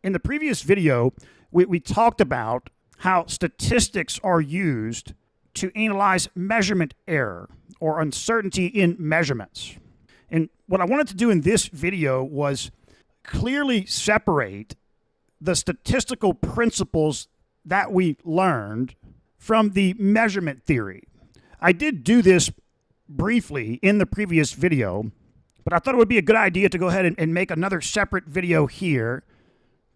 In the previous video, we talked about how statistics are used to analyze measurement error or uncertainty in measurements. And what I wanted to do in this video was clearly separate the statistical principles that we learned from the measurement theory. I did do this briefly in the previous video, but I thought it would be a good idea to go ahead and make another separate video here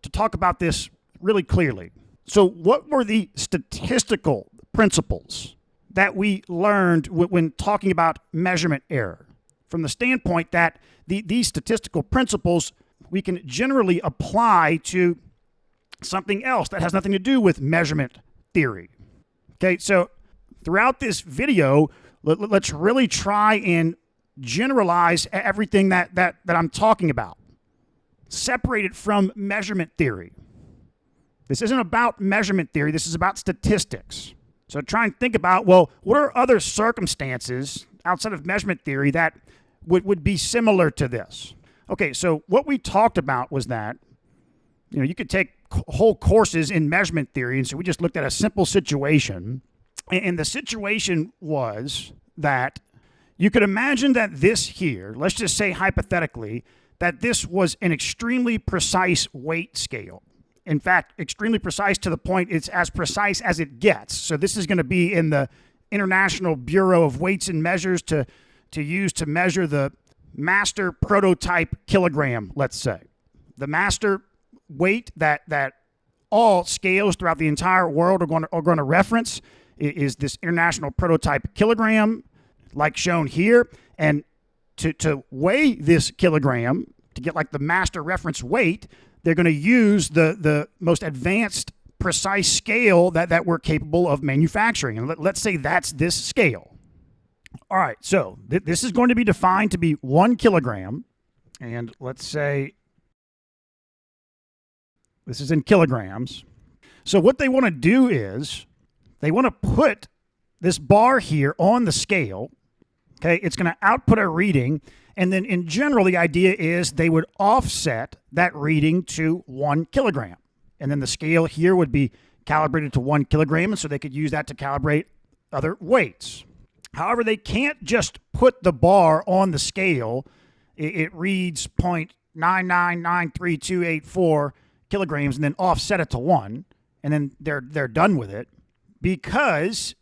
to talk about this really clearly. So what were the statistical principles that we learned when talking about measurement error? From the standpoint that these statistical principles we can generally apply to something else that has nothing to do with measurement theory. Okay, so throughout this video, let's really try and generalize everything that I'm talking about. Separate it from measurement theory. This isn't about measurement theory, this is about statistics. So try and think about, well, what are other circumstances outside of measurement theory that would be similar to this? Okay, so what we talked about was that, you could take whole courses in measurement theory, and so we just looked at a simple situation, and the situation was that you could imagine that this here, let's just say hypothetically, that this was an extremely precise weight scale. In fact, extremely precise to the point it's as precise as it gets. So this is going to be in the International Bureau of Weights and Measures to use to measure the master prototype kilogram, let's say. The master weight that all scales throughout the entire world are going to reference is this international prototype kilogram, like shown here. And to weigh this kilogram, to get like the master reference weight, they're going to use the most advanced precise scale that we're capable of manufacturing. And let's say that's this scale. All right, so this is going to be defined to be 1 kilogram. And let's say this is in kilograms. So what they want to do is they want to put this bar here on the scale. Okay, it's going to output a reading. And then in general, the idea is they would offset that reading to 1 kilogram. And then the scale here would be calibrated to 1 kilogram, and so they could use that to calibrate other weights. However, they can't just put the bar on the scale. It reads 0.9993284 kilograms and then offset it to 1, and then they're done with it, because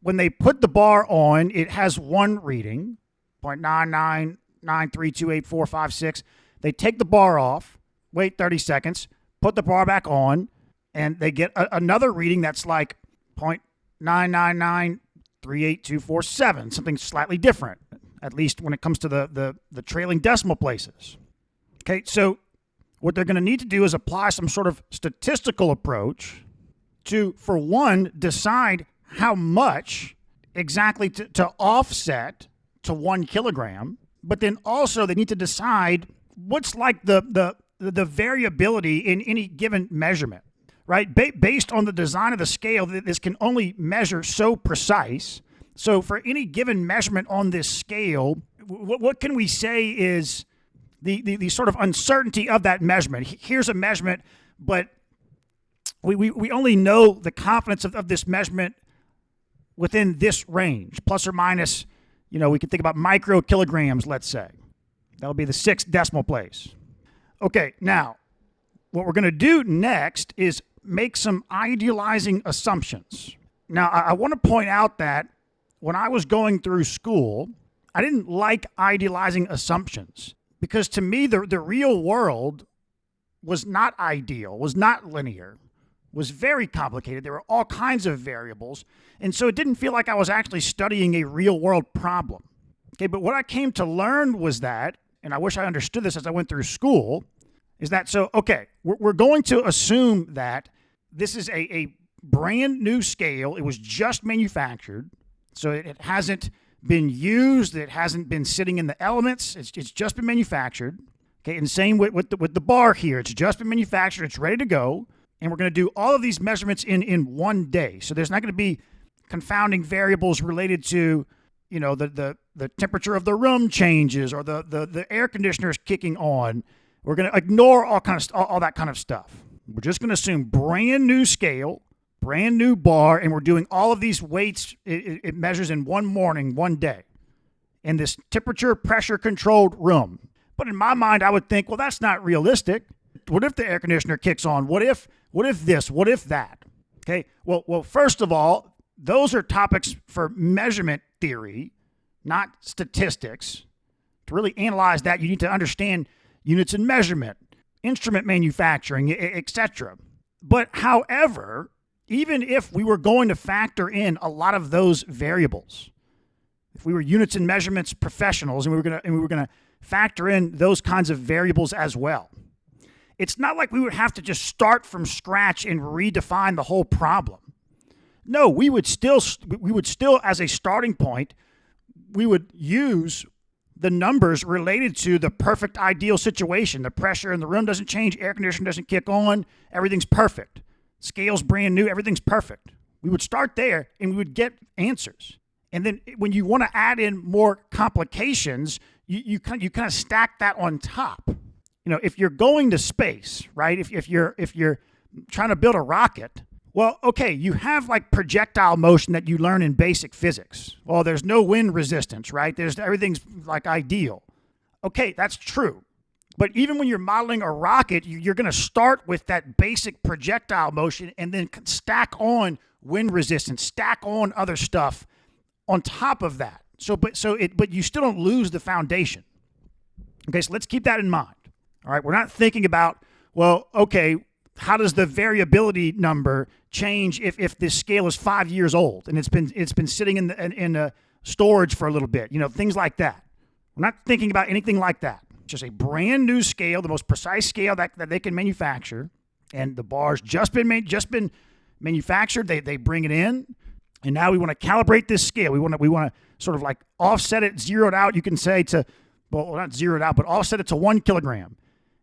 when they put the bar on, it has one reading, 0.999328456. They take the bar off, wait 30 seconds, put the bar back on, and they get another reading that's like 0.9993847, something slightly different, at least when it comes to the trailing decimal places. Okay, so what they're going to need to do is apply some sort of statistical approach to, for one, decide how much exactly to offset to 1 kilogram, but then also they need to decide what's like the variability in any given measurement, right? Based on the design of the scale, this can only measure so precise. So for any given measurement on this scale, what can we say is the sort of uncertainty of that measurement? Here's a measurement, but we only know the confidence of this measurement within this range, plus or minus, we can think about micro kilograms, let's say. That'll be the 6th decimal place. Okay, now, what we're going to do next is make some idealizing assumptions. Now, I want to point out that when I was going through school, I didn't like idealizing assumptions, because to me, the real world was not ideal, was not linear, was very complicated. There were all kinds of variables, and so it didn't feel like I was actually studying a real world problem. Okay, but what I came to learn was that, and I wish I understood this as I went through school, is that, so, okay, we're going to assume that this is a brand new scale. It was just manufactured, so it hasn't been used, it hasn't been sitting in the elements, it's just been manufactured. Okay, and same with the bar here. It's just been manufactured, it's ready to go, and we're going to do all of these measurements in one day. So there's not going to be confounding variables related to, the temperature of the room changes or the air conditioner is kicking on. We're going to ignore all that kind of stuff. We're just going to assume brand new scale, brand new bar, and we're doing all of these weights. It measures in one morning, one day, in this temperature, pressure controlled room. But in my mind, I would think, well, that's not realistic. What if the air conditioner kicks on? What if this? What if that? Okay. Well, first of all, those are topics for measurement theory, not statistics. To really analyze that, you need to understand units in measurement, instrument manufacturing, etc. But however, even if we were going to factor in a lot of those variables, if we were units and measurements professionals and we were going to factor in those kinds of variables as well, it's not like we would have to just start from scratch and redefine the whole problem. No, we would still, as a starting point, we would use the numbers related to the perfect ideal situation. The pressure in the room doesn't change, air conditioner doesn't kick on, everything's perfect. Scale's brand new, everything's perfect. We would start there and we would get answers. And then when you want to add in more complications, you kind of stack that on top. You know, if you're going to space, right? If you're trying to build a rocket, well, okay, you have like projectile motion that you learn in basic physics. Well, there's no wind resistance, right? Everything's like ideal. Okay, that's true. But even when you're modeling a rocket, you're going to start with that basic projectile motion and then stack on wind resistance, stack on other stuff on top of that. But you still don't lose the foundation. Okay, so let's keep that in mind. All right, we're not thinking about, well, okay, how does the variability number change if this scale is 5 years old and it's been sitting in storage for a little bit? You know, things like that. We're not thinking about anything like that. Just a brand new scale, the most precise scale that they can manufacture, and the bar's just been manufactured. They bring it in, and now we want to calibrate this scale. We want to sort of like offset it, zero it out. You can say not zero it out, but offset it to 1 kilogram,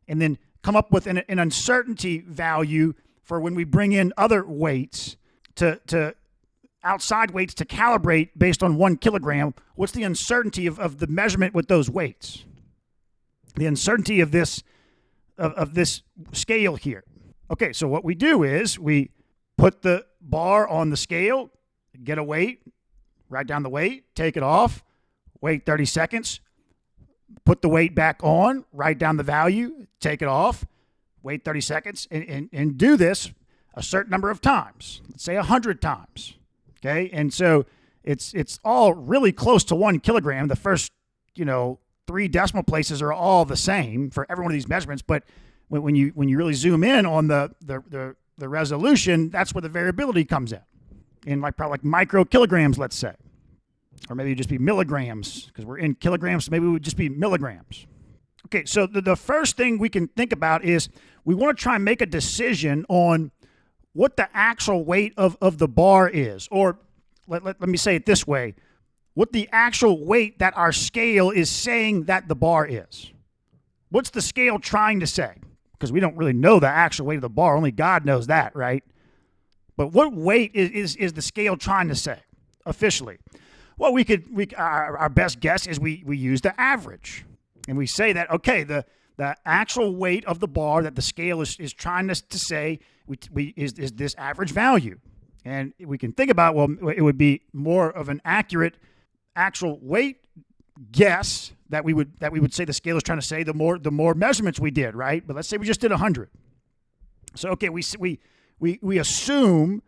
and then come up with an uncertainty value for when we bring in other weights to outside weights to calibrate based on 1 kilogram. What's the uncertainty of the measurement with those weights? The uncertainty of this scale here. Okay, so what we do is we put the bar on the scale, get a weight, write down the weight, take it off, wait 30 seconds, put the weight back on, write down the value, take it off, wait 30 seconds, and do this a certain number of times. Let's say 100 times. Okay, and so it's all really close to 1 kilogram. The first, 3 decimal places are all the same for every one of these measurements, but when you really zoom in on the resolution, that's where the variability comes in probably micro kilograms, let's say, or maybe it'd just be milligrams because we're in kilograms, so maybe it would just be milligrams. Okay, so the first thing we can think about is we want to try and make a decision on what the actual weight of the bar is, or let me say it this way, what the actual weight that our scale is saying that the bar is. What's the scale trying to say? Because we don't really know the actual weight of the bar. Only God knows that, right? But what weight is the scale trying to say officially? Well, our best guess is we use the average. And we say that, okay, the actual weight of the bar that the scale is trying to say is this average value. And we can think about, well, it would be more of an accurate actual weight guess that we would say the scale is trying to say the more measurements we did, right? But let's say we just did 100. So okay, we assume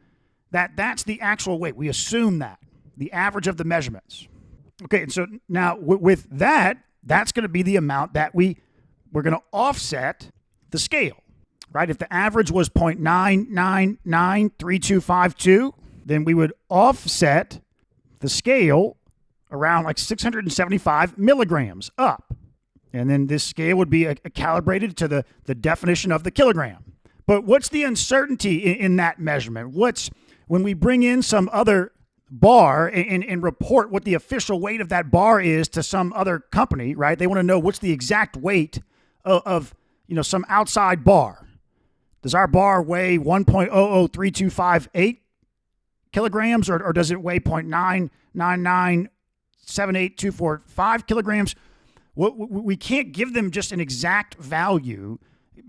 that that's the actual weight. We assume that the average of the measurements. Okay, and so now with that, that's going to be the amount that we're going to offset the scale, right? If the average was 0.9993252, then we would offset the scale around 675 milligrams up. And then this scale would be calibrated to the definition of the kilogram. But what's the uncertainty in that measurement? When we bring in some other bar and report what the official weight of that bar is to some other company, right? They want to know what's the exact weight of some outside bar. Does our bar weigh 1.003258 kilograms or does it weigh 0.9997825 kilograms? We can't give them just an exact value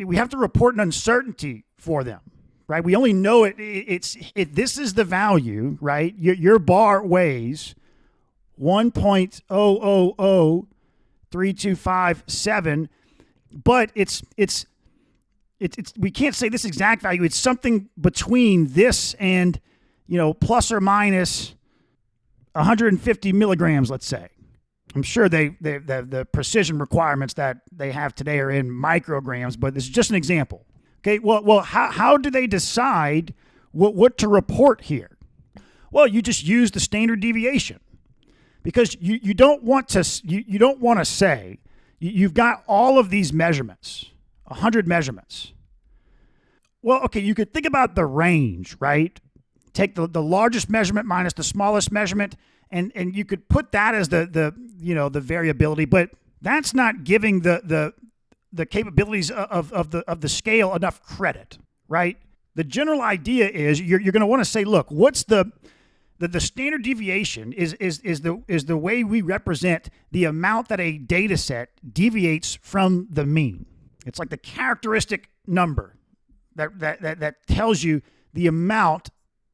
we have to report an uncertainty for them, right? We only know this is the value, right? Your bar weighs 1.000325.7, but it's we can't say this exact value. It's something between this and, plus or minus 150 milligrams, let's say. I'm sure the precision requirements that they have today are in micrograms, but this is just an example. Okay, well, how do they decide what to report here? Well, you just use the standard deviation, because you don't want to say you've got all of these measurements, 100 measurements. Well, okay, you could think about the range, right? Take the largest measurement minus the smallest measurement, and you could put that as the variability, but that's not giving the capabilities of the scale enough credit, right? The general idea is you're going to want to say, look, what's the standard deviation is the way we represent the amount that a data set deviates from the mean. It's like the characteristic number that tells you the amount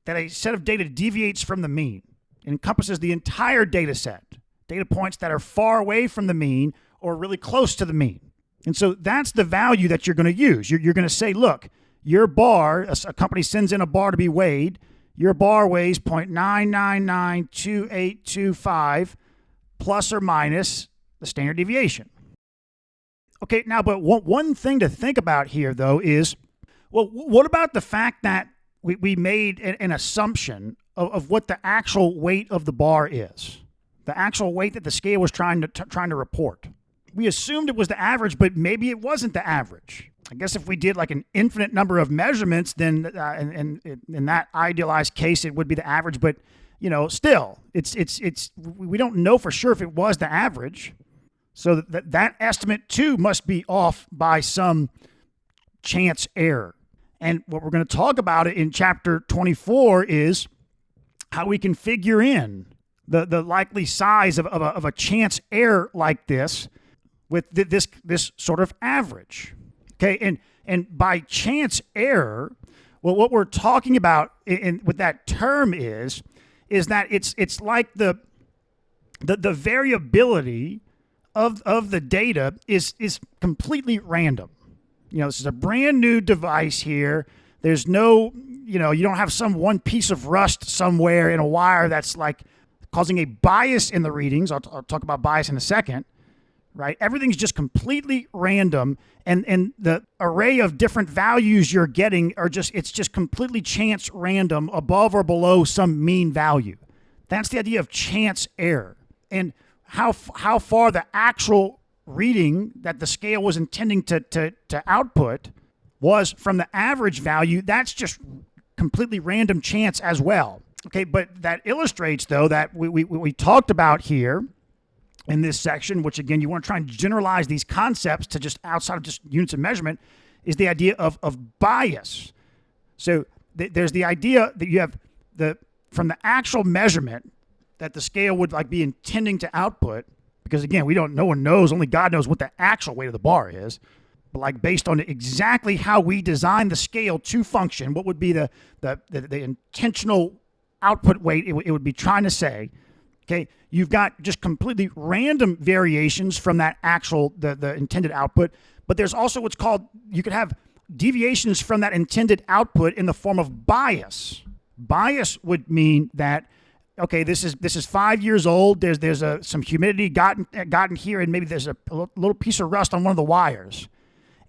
that a set of data deviates from the mean. It encompasses the entire data set, data points that are far away from the mean or really close to the mean. And so that's the value that you're going to use. You're going to say, look, your bar, a company sends in a bar to be weighed, your bar weighs 0.9992825 plus or minus the standard deviation. Okay, now, but one thing to think about here, though, is, well, what about the fact that we made an assumption of what the actual weight of the bar is, the actual weight that the scale was trying to report? We assumed it was the average, but maybe it wasn't the average. I guess if we did like an infinite number of measurements, then in that idealized case, it would be the average. But still, we don't know for sure if it was the average. So that estimate too must be off by some chance error. And what we're going to talk about in chapter 24 is how we can figure in the likely size of a chance error like this with this sort of average. Okay, and by chance error, well, what we're talking about with that term is that it's like the variability of the data is completely random. This is a brand new device here. There's no, you don't have some one piece of rust somewhere in a wire that's like causing a bias in the readings. I'll talk about bias in a second, right? Everything's just completely random, and the array of different values you're getting it's just completely chance random above or below some mean value. That's the idea of chance error. And how far the actual reading that the scale was intending to output was from the average value, that's just completely random chance as well. Okay, but that illustrates, though, that we talked about here in this section, which again, you want to try and generalize these concepts to just outside of just units of measurement, is the idea of bias. So there's the idea that you have from the actual measurement that the scale would like be intending to output, because again, no one knows, only God knows what the actual weight of the bar is. But like based on exactly how we design the scale to function, what would be the intentional output weight it would be trying to say, okay, you've got just completely random variations from that actual, the intended output, but there's also what's called, you could have deviations from that intended output in the form of bias. Bias would mean that, okay, this is 5 years old. There's some humidity gotten here, and maybe there's a little piece of rust on one of the wires,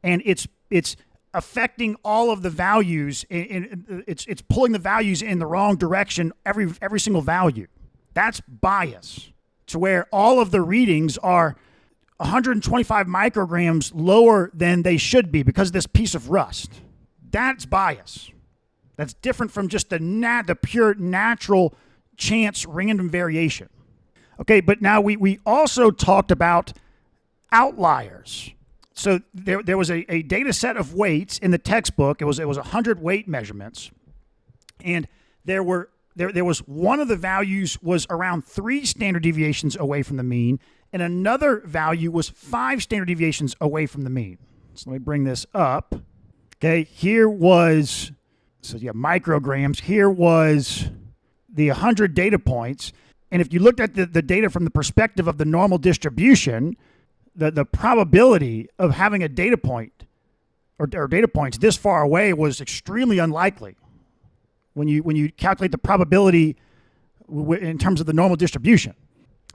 and it's affecting all of the values. It's pulling the values in the wrong direction. Every single value. That's bias, to where all of the readings are 125 micrograms lower than they should be because of this piece of rust. That's bias. That's different from just the pure natural chance random variation. Okay, but now we also talked about outliers. So there was a data set of weights in the textbook. It was 100 weight measurements, and there was one of the values was around 3 standard deviations away from the mean, and another value was 5 standard deviations away from the mean. So let me bring this up. Okay, here was, so yeah, micrograms. Here was the 100 data points. And if you looked at the data from the perspective of the normal distribution, the probability of having a data point or data points this far away was extremely unlikely. When you calculate the probability in terms of the normal distribution.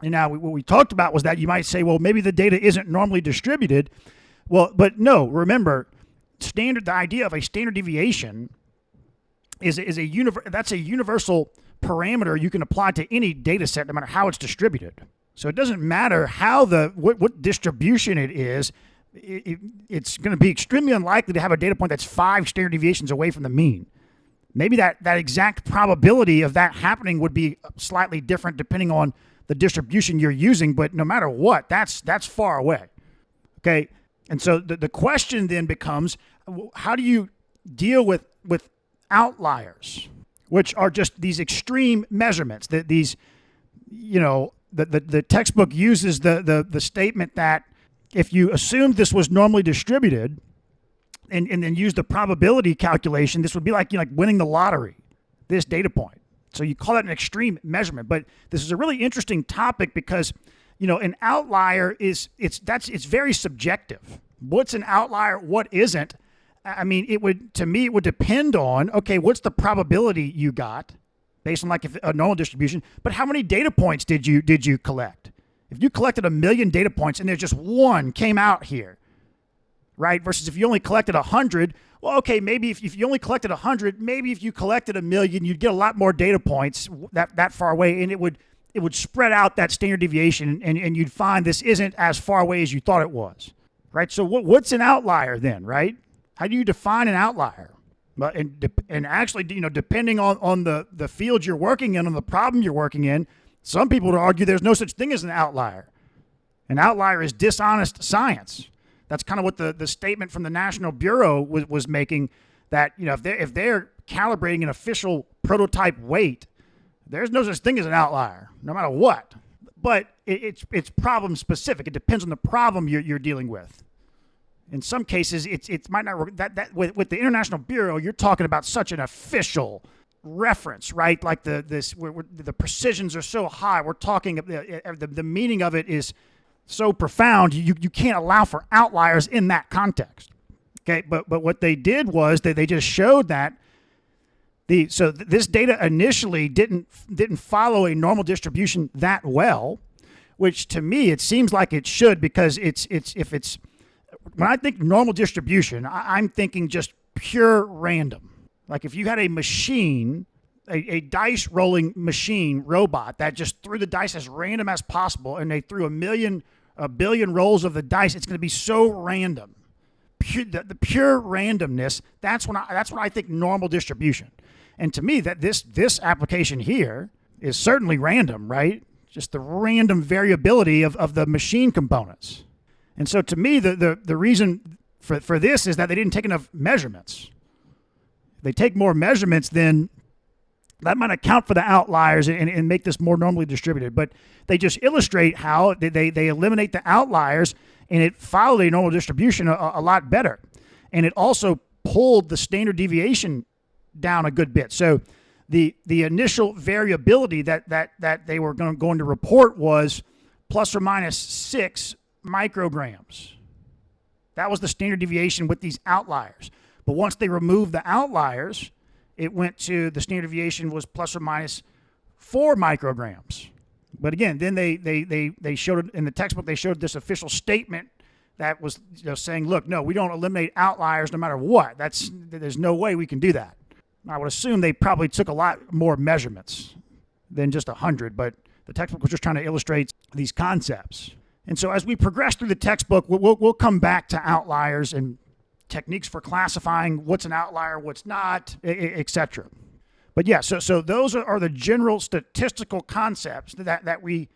And now what we talked about was that you might say, well, maybe the data isn't normally distributed. Well, but no, remember, the idea of a standard deviation is that's a universal parameter you can apply to any data set no matter how it's distributed. So it doesn't matter how what distribution it is, it's going to be extremely unlikely to have a data point that's 5 standard deviations away from the mean. Maybe that exact probability of that happening would be slightly different depending on the distribution you're using, but no matter what, that's far away. Okay, and so the question then becomes, how do you deal with outliers, which are just these extreme measurements? That these, the textbook uses the statement that if you assumed this was normally distributed, and then use the probability calculation, this would be like winning the lottery, this data point. So you call that an extreme measurement. But this is a really interesting topic because, an outlier it's very subjective. What's an outlier? What isn't? I mean, it would depend on, okay, what's the probability you got based on if a normal distribution, but how many data points did you collect? If you collected 1 million data points and there's just one came out here, right? Versus if you only collected 100, well, okay, maybe if you only collected 100, maybe if you collected 1 million, you'd get a lot more data points that far away, and it would spread out that standard deviation, and you'd find this isn't as far away as you thought it was, right? So what's an outlier then, right? How do you define an outlier? But and actually, depending on the field you're working in, on the problem you're working in, some people would argue there's no such thing as an outlier. An outlier is dishonest science. That's kind of what the statement from the National Bureau was making, that if they're calibrating an official prototype weight, there's no such thing as an outlier, no matter what. But it's problem specific. It depends on the problem you're dealing with. In some cases, it might not work. That with the International Bureau, you're talking about such an official reference, right? Like the precisions are so high. We're talking the meaning of it is so profound, you can't allow for outliers in that context. Okay, but what they did was they just showed that this data initially didn't follow a normal distribution that well, which to me it seems like it should, because when I think normal distribution, I'm thinking just pure random. Like if you had a machine, a dice rolling machine robot that just threw the dice as random as possible, and they threw a billion rolls of the dice, it's going to be so random. The pure randomness, that's when I think normal distribution. And to me, that this application here is certainly random, right? Just the random variability of the machine components. And so to me, the reason for this is that they didn't take enough measurements. If they take more measurements, then that might account for the outliers and make this more normally distributed. But they just illustrate how they eliminate the outliers, and it followed a normal distribution a lot better. And it also pulled the standard deviation down a good bit. So the initial variability that they were going to report was plus or minus 6 micrograms. That was the standard deviation with these outliers. But once they removed the outliers, it went to the standard deviation was plus or minus 4 micrograms. But again, then they showed it in the textbook. They showed this official statement that was saying, look, no, we don't eliminate outliers no matter what. There's no way we can do that. I would assume they probably took a lot more measurements than just 100, but the textbook was just trying to illustrate these concepts. And so as we progress through the textbook, we'll come back to outliers and techniques for classifying what's an outlier, what's not, etc. But yeah, so those are the general statistical concepts that we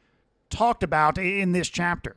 talked about in this chapter.